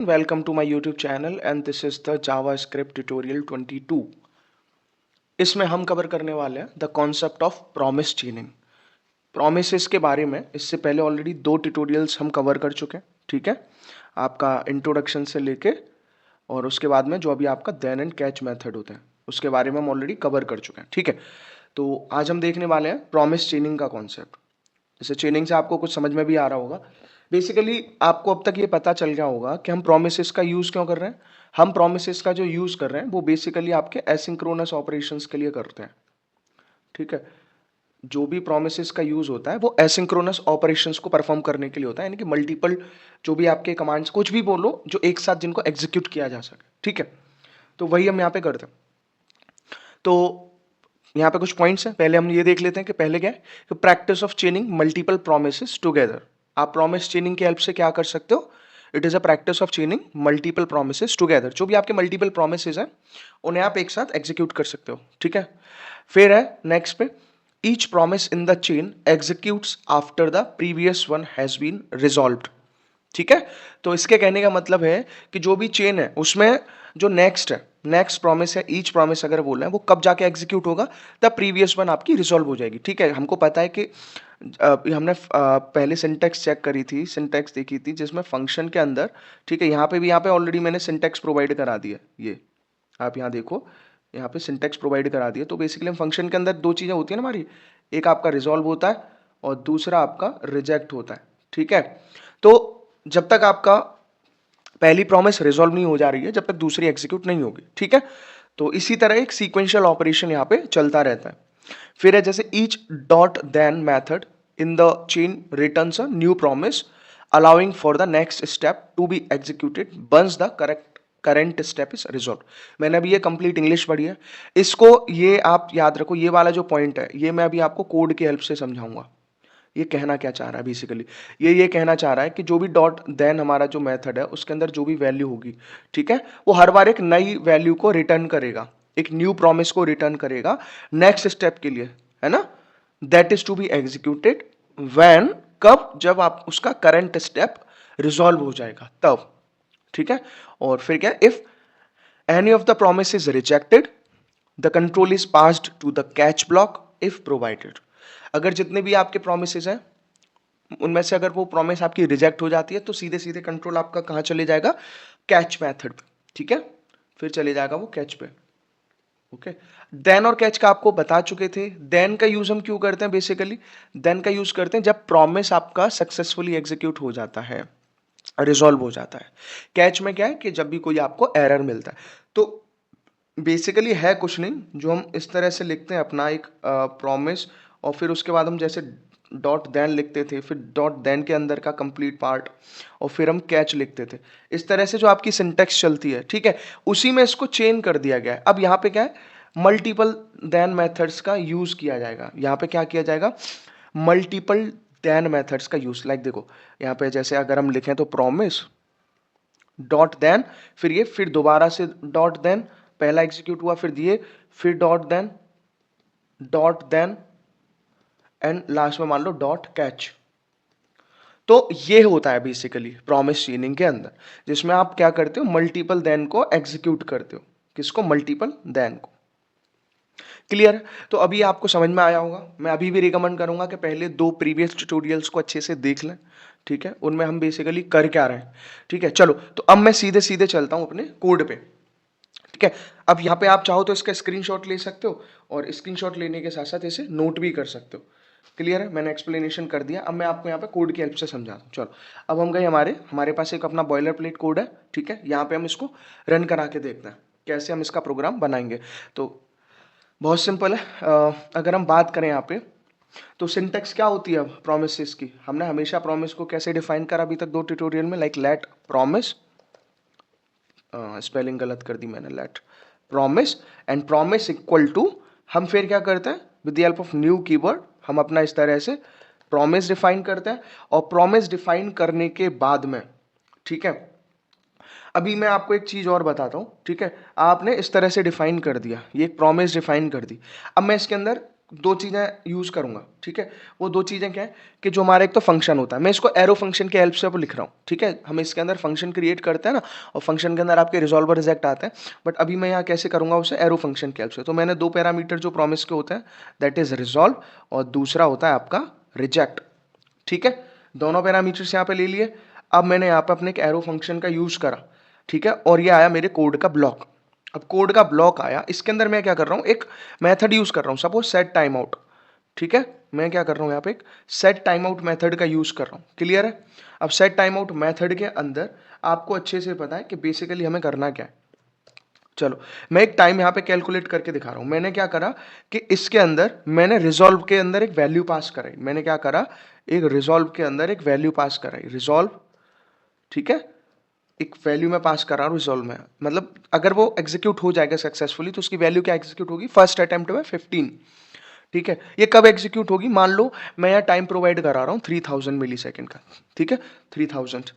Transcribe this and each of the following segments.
Welcome to my YouTube channel and this is the JavaScript tutorial 22. इसमें हम cover करने वाले हैं the concept of promise चेनिंग। Promises के बारे में इससे पहले ऑलरेडी 2 ट्यूटोरियल्स हम कवर कर चुके हैं, ठीक है। आपका इंट्रोडक्शन से लेके और उसके बाद में जो अभी आपका देन एंड कैच मेथड होता है उसके बारे में हम ऑलरेडी कवर कर चुके हैं, ठीक है। तो आज हम देखने वाले हैं प्रॉमिस चेनिंग का कॉन्सेप्ट। जैसे चेनिंग से आपको कुछ समझ में भी आ रहा होगा। बेसिकली आपको अब तक ये पता चल गया होगा कि हम प्रोमिसेस का यूज़ क्यों कर रहे हैं। हम प्रोमिसेस का जो यूज़ कर रहे हैं वो बेसिकली आपके एसिंक्रोनस ऑपरेशंस के लिए करते हैं, ठीक है। जो भी प्रोमिसेस का यूज़ होता है वो एसिंक्रोनस ऑपरेशंस को परफॉर्म करने के लिए होता है, यानी कि मल्टीपल जो भी आपके कमांड्स कुछ भी बोलो जो एक साथ जिनको एग्जीक्यूट किया जा सके, ठीक है। तो वही हम यहाँ पे करते हैं। तो यहाँ पे कुछ पॉइंट्स हैं, पहले हम ये देख लेते हैं कि पहले क्या है कि practice of चेनिंग multiple promises together. आप प्रॉमिस चेनिंग की हेल्प से क्या कर सकते हो, it is a practice of चेनिंग multiple promises together. जो भी आपके मल्टीपल प्रोमिसेस हैं उन्हें आप एक साथ एग्जीक्यूट कर सकते हो, ठीक है। फिर है नेक्स्ट पे, each promise in the chain executes after the previous one has been resolved, ठीक है। तो इसके कहने का मतलब है कि जो भी चेन है उसमें जो नेक्स्ट है, नेक्स्ट प्रॉमिस है, ईच प्रॉमिस अगर बोल रहे हैं वो कब जाके एग्जीक्यूट होगा, द प्रीवियस वन आपकी रिजॉल्व हो जाएगी, ठीक है। हमको पता है कि हमने पहले सिंटेक्स चेक करी थी, सिंटेक्स देखी थी जिसमें फंक्शन के अंदर, ठीक है, यहाँ पे ऑलरेडी मैंने सिंटेक्स प्रोवाइड करा दिया। ये आप यहाँ देखो, यहाँ पे सिंटेक्स प्रोवाइड करा दिया। तो बेसिकली हम फंक्शन के अंदर दो चीज़ें होती है ना हमारी, एक आपका रिजॉल्व होता है और दूसरा आपका रिजेक्ट होता है, ठीक है। तो जब तक आपका पहली प्रॉमिस रिजॉल्व नहीं हो जा रही है जब तक दूसरी एग्जीक्यूट नहीं होगी, ठीक है। तो इसी तरह एक सीक्वेंशियल ऑपरेशन यहाँ पे चलता रहता है। फिर है जैसे each dot then method in the chain returns a new promise allowing for the next step to be executed once the current step is resolve. मैंने अभी ये कंप्लीट इंग्लिश पढ़ी है, इसको ये आप याद रखो। ये वाला जो पॉइंट है ये मैं अभी आपको कोड की हेल्प से समझाऊंगा। ये कहना क्या चाह रहा है बेसिकली, ये कहना चाह रहा है कि जो भी डॉट देन हमारा जो मेथड है उसके अंदर जो भी वैल्यू होगी, ठीक है, वो हर बार एक नई वैल्यू को रिटर्न करेगा, एक न्यू प्रॉमिस को रिटर्न करेगा नेक्स्ट स्टेप के लिए, है ना। That is to be executed when, कब, जब आप उसका करंट स्टेप रिजॉल्व हो जाएगा तब, ठीक है। और फिर क्या, if any of the promise is rejected the control is passed to the catch block if provided. अगर जितने भी आपके प्रोमिसेस हैं उनमें से अगर वो प्रॉमिस आपकी रिजेक्ट हो जाती है तो सीधे सीधे कंट्रोल आपका कहाँ चले जाएगा, कैच मेथड पे, ठीक है। फिर चले जाएगा वो कैच पे, ओके। देन और कैच का आपको बता चुके थे। देन का यूज हम क्यों करते हैं, बेसिकली देन का यूज करते हैं जब प्रॉमिस आपका सक्सेसफुली एग्जीक्यूट हो जाता है, रिजॉल्व हो जाता है। कैच में क्या है कि जब भी कोई आपको एरर मिलता है। तो बेसिकली है कुछ नहीं, जो हम इस तरह से लिखते हैं अपना एक प्रॉमिस और फिर उसके बाद हम जैसे डॉट देन लिखते थे, फिर डॉट देन के अंदर का कंप्लीट पार्ट और फिर हम कैच लिखते थे। इस तरह से जो आपकी सिंटेक्स चलती है, ठीक है, उसी में इसको चेन कर दिया गया है। अब यहाँ पे क्या है, मल्टीपल देन मेथड्स का यूज किया जाएगा। यहाँ पे क्या किया जाएगा, मल्टीपल देन मेथड्स का यूज। लाइक देखो यहाँ पे जैसे अगर हम लिखें तो प्रॉमिस डॉट देन, फिर ये, फिर दोबारा से डॉट देन, पहला एग्जीक्यूट हुआ, फिर दिए, फिर डॉट देन एंड लास्ट में मान लो डॉट कैच। तो ये होता है बेसिकली प्रॉमिस चेनिंग के अंदर, जिसमें आप क्या करते हो, मल्टीपल देन को एग्जीक्यूट करते हो। किसको, मल्टीपल देन को। क्लियर है। तो अभी आपको समझ में आया होगा। मैं अभी भी रिकमेंड करूंगा कि पहले 2 प्रीवियस ट्यूटोरियल्स को अच्छे से देख लें, ठीक है, उनमें हम बेसिकली कर क्या रहे हैं, ठीक है। चलो तो अब मैं सीधे सीधे चलता हूं अपने कोड पे, ठीक है। अब यहाँ पे आप चाहो तो इसका स्क्रीनशॉट ले सकते हो और स्क्रीनशॉट लेने के साथ साथ इसे नोट भी कर सकते हो। क्लियर है, मैंने एक्सप्लेनेशन कर दिया। अब मैं आपको यहाँ पे कोड की हेल्प से समझाता हूँ। चलो अब हम गए, हमारे पास एक अपना बॉयलर प्लेट कोड है, ठीक है। यहाँ पे हम इसको रन करा के देखते हैं कैसे हम इसका प्रोग्राम बनाएंगे। तो बहुत सिंपल है। अगर हम बात करें यहाँ पे तो सिंटेक्स क्या होती है अब प्रोमिसेस की, हमने हमेशा प्रॉमिस को कैसे डिफाइन करा अभी तक 2 ट्यूटोरियल में, लाइक लेट प्रॉमिस, स्पेलिंग गलत कर दी मैंने, let promise and promise equal to, हम फिर क्या करते हैं with the help of new keyword हम अपना इस तरह से प्रॉमिस डिफाइन करते हैं। और प्रॉमिस डिफाइन करने के बाद में, ठीक है, अभी मैं आपको एक चीज और बताता हूं, ठीक है। आपने इस तरह से डिफाइन कर दिया, ये एक प्रॉमिस डिफाइन कर दी। अब मैं इसके अंदर दो चीज़ें यूज़ करूंगा, ठीक है। वो दो चीज़ें क्या है कि जो हमारा एक तो फंक्शन होता है, मैं इसको एरो फंक्शन के हेल्प से अब लिख रहा हूँ, ठीक है। हम इसके अंदर फंक्शन क्रिएट करते हैं ना, और फंक्शन के अंदर आपके रिजॉल्वर रिजेक्ट आते हैं, बट अभी मैं यहाँ कैसे करूँगा उसे, एरो फंक्शन के हेल्प से। तो मैंने दो पैरामीटर जो प्रॉमिस के होते हैं, दैट इज रिजॉल्व, और दूसरा होता है आपका रिजेक्ट, ठीक है। दोनों पैरामीटर्स यहाँ पे ले लिए। अब मैंने यहाँ पे अपने एक एरो फंक्शन का यूज़ करा, ठीक है, और ये आया मेरे कोड का ब्लॉक। अब कोड का ब्लॉक आया, इसके अंदर मैं क्या कर रहा हूँ, एक मेथड यूज कर रहा हूँ, सपोज सेट टाइम आउट, ठीक है। मैं क्या कर रहा हूँ यहाँ पे, एक सेट टाइम आउट मेथड का यूज कर रहा हूँ, क्लियर है। अब सेट टाइम आउट मेथड के अंदर आपको अच्छे से पता है कि बेसिकली हमें करना क्या है। चलो मैं एक टाइम यहाँ पे कैलकुलेट करके दिखा रहा हूँ। मैंने क्या करा कि इसके अंदर मैंने रिजॉल्व के अंदर एक वैल्यू पास कराई। मैंने क्या करा, एक रिजॉल्व के अंदर एक वैल्यू पास कराई, रिजॉल्व, ठीक है। एक वैल्यू मैं पास कर रहा हूँ रिजॉल्व में, मतलब अगर वो एग्जीक्यूट हो जाएगा सक्सेसफुली तो उसकी वैल्यू क्या एग्जीक्यूट होगी, फर्स्ट अटेम्प्ट में 15, ठीक है। ये कब एग्जीक्यूट होगी, मान लो मैं यहाँ टाइम प्रोवाइड करा रहा हूँ 3000 मिली सेकेंड का, ठीक है, 3000,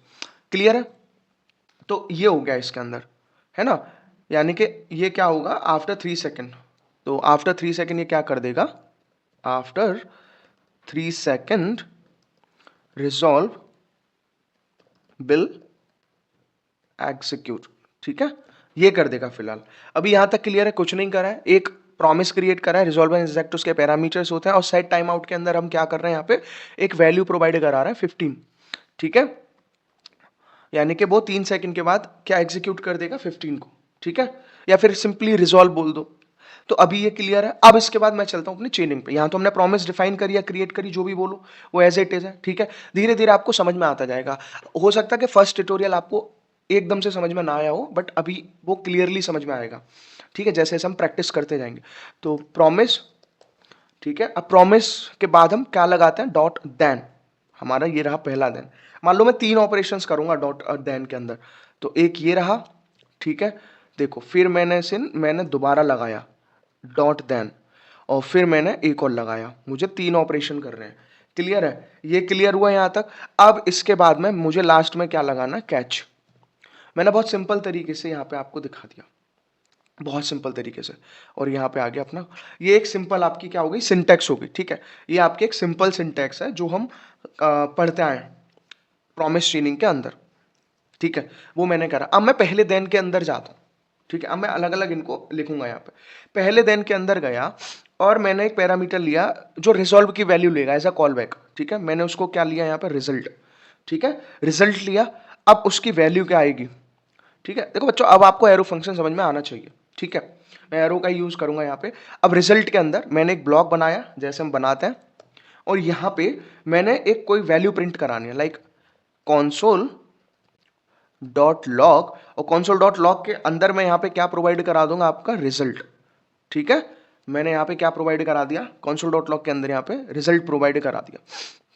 क्लियर है। तो ये हो गया इसके अंदर, है ना। यानी कि ये क्या होगा, आफ्टर 3 सेकेंड, तो आफ्टर 3 सेकेंड ये क्या कर देगा, after 3 second resolve bill execute, ठीक है, ये कर देगा फिलहाल। अभी यहां तक क्लियर है, कुछ नहीं करा है, एक प्रॉमिस क्रिएट करा है, रिजॉल्व एंड एग्जैक्ट उसके पैरामीटर्स होते हैं, और सेट टाइम आउट के अंदर हम क्या कर रहे हैं, यहाँ पे एक वैल्यू प्रोवाइड करा रहे हैं 15, ठीक है। यानी कि वो 3 सेकंड के बाद क्या एग्जीक्यूट कर देगा, 15 को, ठीक है, या फिर सिंपली रिजॉल्व बोल दो। तो अभी ये क्लियर है। अब इसके बाद मैं चलता हूं अपनी चेनिंग पे। यहां तो हमने प्रॉमिस डिफाइन करी या क्रिएट करी, जो भी बोलो वो एज इट इज है, ठीक है। धीरे धीरे आपको समझ में आता जाएगा। हो सकता है कि फर्स्ट ट्यूटोरियल आपको एकदम से समझ में ना आया हो, बट अभी वो क्लियरली समझ में आएगा, ठीक है, जैसे जैसे हम प्रैक्टिस करते जाएंगे। तो प्रॉमिस, ठीक है। अब प्रॉमिस के बाद हम क्या लगाते हैं, डॉट देन। हमारा ये रहा पहला देन। मान लो मैं 3 ऑपरेशंस करूंगा डॉट और देन के अंदर, तो एक ये रहा, ठीक है। देखो फिर मैंने दोबारा लगाया डॉट देन, और फिर मैंने एक और लगाया, मुझे 3 ऑपरेशन कर रहे हैं, क्लियर है। ये क्लियर हुआ यहां तक। अब इसके बाद में मुझे लास्ट में क्या लगाना, कैच। मैंने बहुत सिंपल तरीके से यहाँ पे आपको दिखा दिया, बहुत सिंपल तरीके से। और यहाँ पे आ गया अपना, ये एक सिंपल आपकी क्या हो गई, सिंटैक्स हो गई, ठीक है। ये आपकी एक सिंपल सिंटैक्स है जो हम पढ़ते आए प्रॉमिस चेनिंग के अंदर, ठीक है। वो मैंने करा। अब मैं पहले देन के अंदर जाता हूँ, ठीक है। अब मैं अलग अलग इनको लिखूंगा यहाँ पे। पहले देन के अंदर गया और मैंने एक पैरामीटर लिया जो रिजॉल्व की वैल्यू लेगा एज अ कॉल बैक, ठीक है। मैंने उसको क्या लिया यहाँ पे, रिजल्ट, ठीक है, रिजल्ट लिया। अब उसकी वैल्यू क्या आएगी, ठीक है। देखो बच्चों, अब आपको एरो फंक्शन समझ में आना चाहिए, ठीक है। मैं एरो का यूज करूंगा यहाँ पे। अब रिजल्ट के अंदर मैंने एक ब्लॉक बनाया जैसे हम बनाते हैं, और यहाँ पे मैंने एक कोई वैल्यू प्रिंट करानी है, लाइक कॉन्सोल डॉट लॉग, और कॉन्सोल डॉट लॉग के अंदर मैं यहाँ पे क्या प्रोवाइड करा दूंगा, आपका रिजल्ट, ठीक है। मैंने यहाँ पे क्या प्रोवाइड करा दिया, कॉन्सोल डॉट लॉग के अंदर यहाँ पे रिजल्ट प्रोवाइड करा दिया,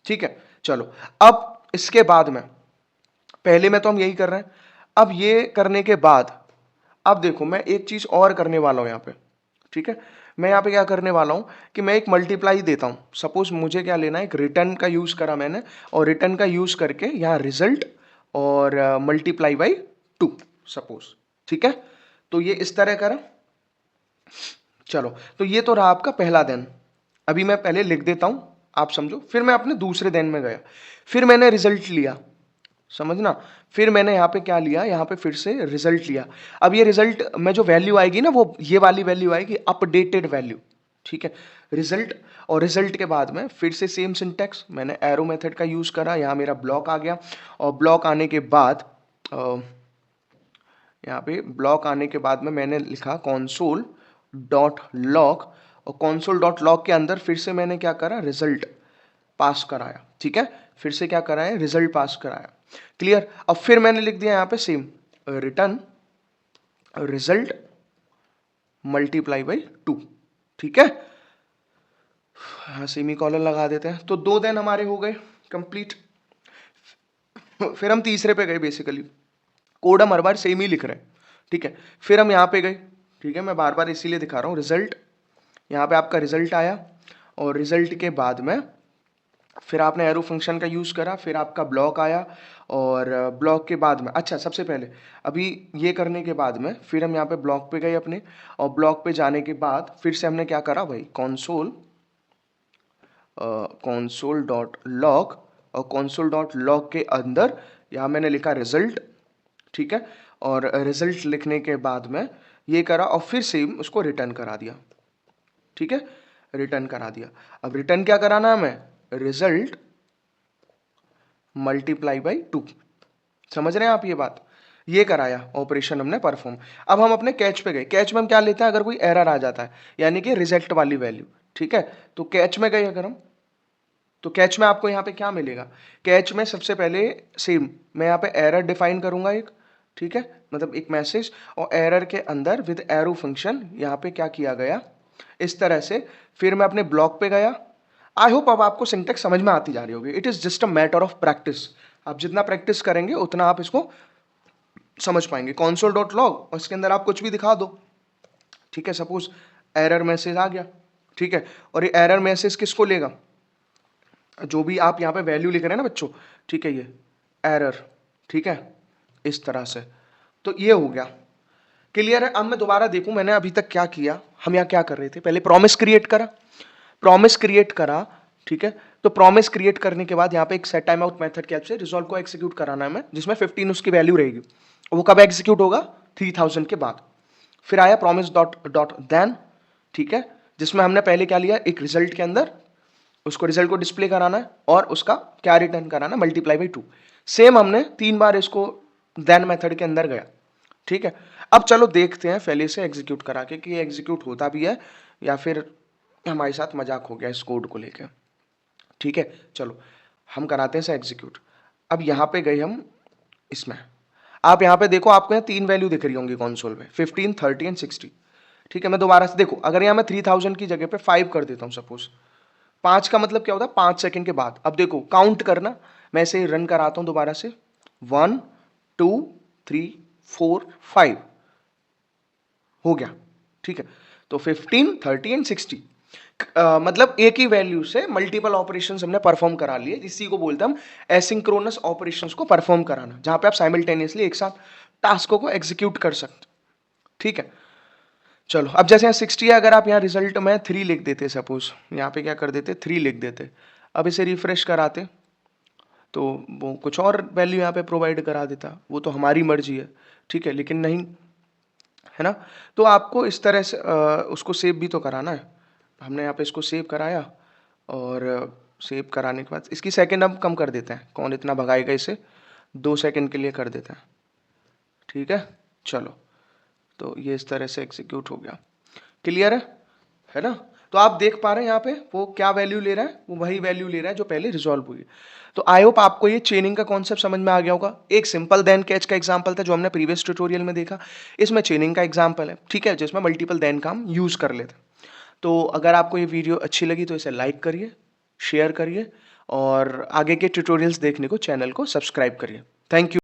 ठीक है। चलो अब इसके बाद में, पहले में तो हम यही कर रहे हैं। अब ये करने के बाद, अब देखो मैं एक चीज और करने वाला हूं यहाँ पे, ठीक है। मैं यहाँ पे क्या करने वाला हूं कि मैं एक मल्टीप्लाई देता हूं। सपोज मुझे क्या लेना है, एक रिटर्न का यूज करा मैंने, और रिटर्न का यूज करके यहाँ रिजल्ट और मल्टीप्लाई बाई 2 सपोज, ठीक है। तो ये इस तरह करा। चलो तो ये तो रहा आपका पहला दिन। अभी मैं पहले लिख देता हूं, आप समझो। फिर मैं अपने दूसरे दिन में गया, फिर मैंने रिजल्ट लिया, समझना। फिर मैंने यहाँ पे क्या लिया, यहाँ पे फिर से रिजल्ट लिया। अब ये रिजल्ट में जो वैल्यू आएगी ना, वो ये वाली वैल्यू आएगी, अपडेटेड वैल्यू, ठीक है। रिजल्ट, और रिजल्ट के बाद में फिर से सेम सिंटैक्स, मैंने एरो मेथड का यूज करा, यहाँ मेरा ब्लॉक आ गया। और ब्लॉक आने के बाद यहाँ पे ब्लॉक आने के बाद में मैंने लिखा कॉन्सोल डॉट लॉग, और कॉन्सोल डॉट लॉग के अंदर फिर से मैंने क्या करा, रिजल्ट पास कराया, ठीक है। फिर से क्या कराया, रिजल्ट पास कराया, क्लियर। अब फिर मैंने लिख दिया यहाँ पे same, return result multiply by 2, ठीक है। हाँ सेमी कॉलन लगा देते हैं। तो 2 दिन हमारे हो गए कंप्लीट। फिर हम तीसरे पे गए, बेसिकली कोड हम हर बार सेम ही लिख रहे हैं, ठीक है। फिर हम यहाँ पे गए, ठीक है। मैं बार बार इसीलिए दिखा रहा हूँ, रिजल्ट, यहाँ पे आपका रिजल्ट आया, और रिजल्ट के बाद में फिर आपने एरो फंक्शन का यूज़ करा, फिर आपका ब्लॉक आया, और ब्लॉक के बाद में, अच्छा सबसे पहले अभी ये करने के बाद में फिर हम यहाँ पे ब्लॉक पे गए अपने, और ब्लॉक पे जाने के बाद फिर से हमने क्या करा भाई, कॉन्सोल console डॉट लॉग, और console डॉट लॉग के अंदर यहाँ मैंने लिखा रिजल्ट, ठीक है, और रिजल्ट लिखने के बाद में ये करा और फिर सेम उसको रिटर्न करा दिया, ठीक है, रिटर्न करा दिया। अब रिटर्न क्या कराना है हमें, रिजल्ट मल्टीप्लाई बाई 2, समझ रहे हैं आप ये बात, ये कराया ऑपरेशन हमने परफॉर्म। अब हम अपने कैच पे गए, कैच में हम क्या लेते हैं, अगर कोई एरर आ जाता है यानी कि रिजेक्ट वाली वैल्यू, ठीक है, तो कैच में गए अगर हम, तो कैच में आपको यहाँ पे क्या मिलेगा, कैच में सबसे पहले सेम मैं यहाँ पे एरर डिफाइन करूंगा एक, ठीक है, मतलब एक मैसेज, और एरर के अंदर विद एरो फंक्शन यहाँ पे क्या किया गया इस तरह से। फिर मैं अपने ब्लॉक पे गया। आई होप अब आपको सिंटेक्स समझ में आती जा रही होगी। It is just a matter of practice, आप जितना प्रैक्टिस करेंगे उतना आप इसको समझ पाएंगे। console डॉट लॉग और इसके अंदर आप कुछ भी दिखा दो, ठीक है, सपोज एरर मैसेज आ गया, ठीक है, और ये एरर मैसेज किसको लेगा, जो भी आप यहाँ पे वैल्यू लिख रहे हैं ना बच्चों, ठीक है, ये एरर, ठीक है, इस तरह से। तो ये हो गया, क्लियर है। अब मैं दोबारा देखूं मैंने अभी तक क्या किया, हम यहाँ क्या कर रहे थे, पहले प्रॉमिस क्रिएट करा, प्रॉमिस क्रिएट करा, ठीक है, तो प्रॉमिस क्रिएट करने के बाद यहाँ पे एक सेट टाइम आउट मेथड के हेल्प से रिजॉल्व को एग्जीक्यूट कराना है हमें, जिसमें 15 उसकी वैल्यू रहेगी। वो कब एग्जीक्यूट होगा, 3000 के बाद। फिर आया प्रॉमिस डॉट डॉट देन, ठीक है, जिसमें हमने पहले क्या लिया, एक रिजल्ट के अंदर उसको रिजल्ट को डिस्प्ले कराना है और उसका क्या रिटर्न कराना, मल्टीप्लाई बाई 2। सेम हमने 3 बार इसको देन मेथड के अंदर गया, ठीक है। अब चलो देखते हैं पहले से एग्जीक्यूट करा के कि ये एग्जीक्यूट होता भी है या फिर हमारे साथ मजाक हो गया इस कोड को लेकर, ठीक है। चलो हम कराते हैं इसे एग्जीक्यूट। अब यहाँ पे गए हम इसमें, आप यहाँ पे देखो आपको यहाँ 3 वैल्यू दिख रही होंगी कंसोल में, 15, 30 एंड 60, ठीक है। मैं दोबारा से देखो, अगर यहाँ मैं 3000 की जगह पे 5 कर देता हूँ सपोज, 5 का मतलब क्या होता है, 5 सेकंड के बाद। अब देखो काउंट करना, मैं इसे रन कराता हूँ दोबारा से, 1 2 3 4 5 हो गया, ठीक है। तो 15, 30 एंड 60 मतलब एक ही वैल्यू से मल्टीपल ऑपरेशंस हमने परफॉर्म करा लिए, इसी को बोलते हैं हम एसिंक्रोनस ऑपरेशंस को परफॉर्म कराना, जहां पे आप साइमल्टेनियसली एक साथ टास्कों को एग्जीक्यूट कर सकते, ठीक है। चलो अब जैसे यहाँ 60 है, अगर आप यहाँ रिजल्ट में 3 लिख देते, सपोज यहाँ पे क्या कर देते, 3 लिख देते, अब इसे रिफ्रेश कराते तो वो कुछ और वैल्यू यहाँ पे प्रोवाइड करा देता, वो तो हमारी मर्जी है, ठीक है, लेकिन नहीं, है ना। तो आपको इस तरह से उसको सेव भी तो कराना है। हमने यहाँ पे इसको सेव कराया और सेव कराने के बाद इसकी सेकंड हम कम कर देते हैं, कौन इतना भगाएगा इसे, 2 सेकंड के लिए कर देते हैं, ठीक है। चलो तो ये इस तरह से एग्जीक्यूट हो गया, क्लियर है ना। तो आप देख पा रहे हैं यहाँ पे वो क्या वैल्यू ले रहा है, वो वही वैल्यू ले रहा है जो पहले रिजॉल्व हुई। तो आई होप आपको ये चेनिंग का कॉन्सेप्ट समझ में आ गया होगा। एक सिंपल देन कैच का एग्जांपल था जो हमने प्रीवियस ट्यूटोरियल में देखा, इसमें चेनिंग का एग्जांपल है, ठीक है, जिसमें मल्टीपल देन का हम यूज कर लेते। तो अगर आपको ये वीडियो अच्छी लगी तो इसे लाइक करिए, शेयर करिए और आगे के ट्यूटोरियल्स देखने को चैनल को सब्सक्राइब करिए। Thank you.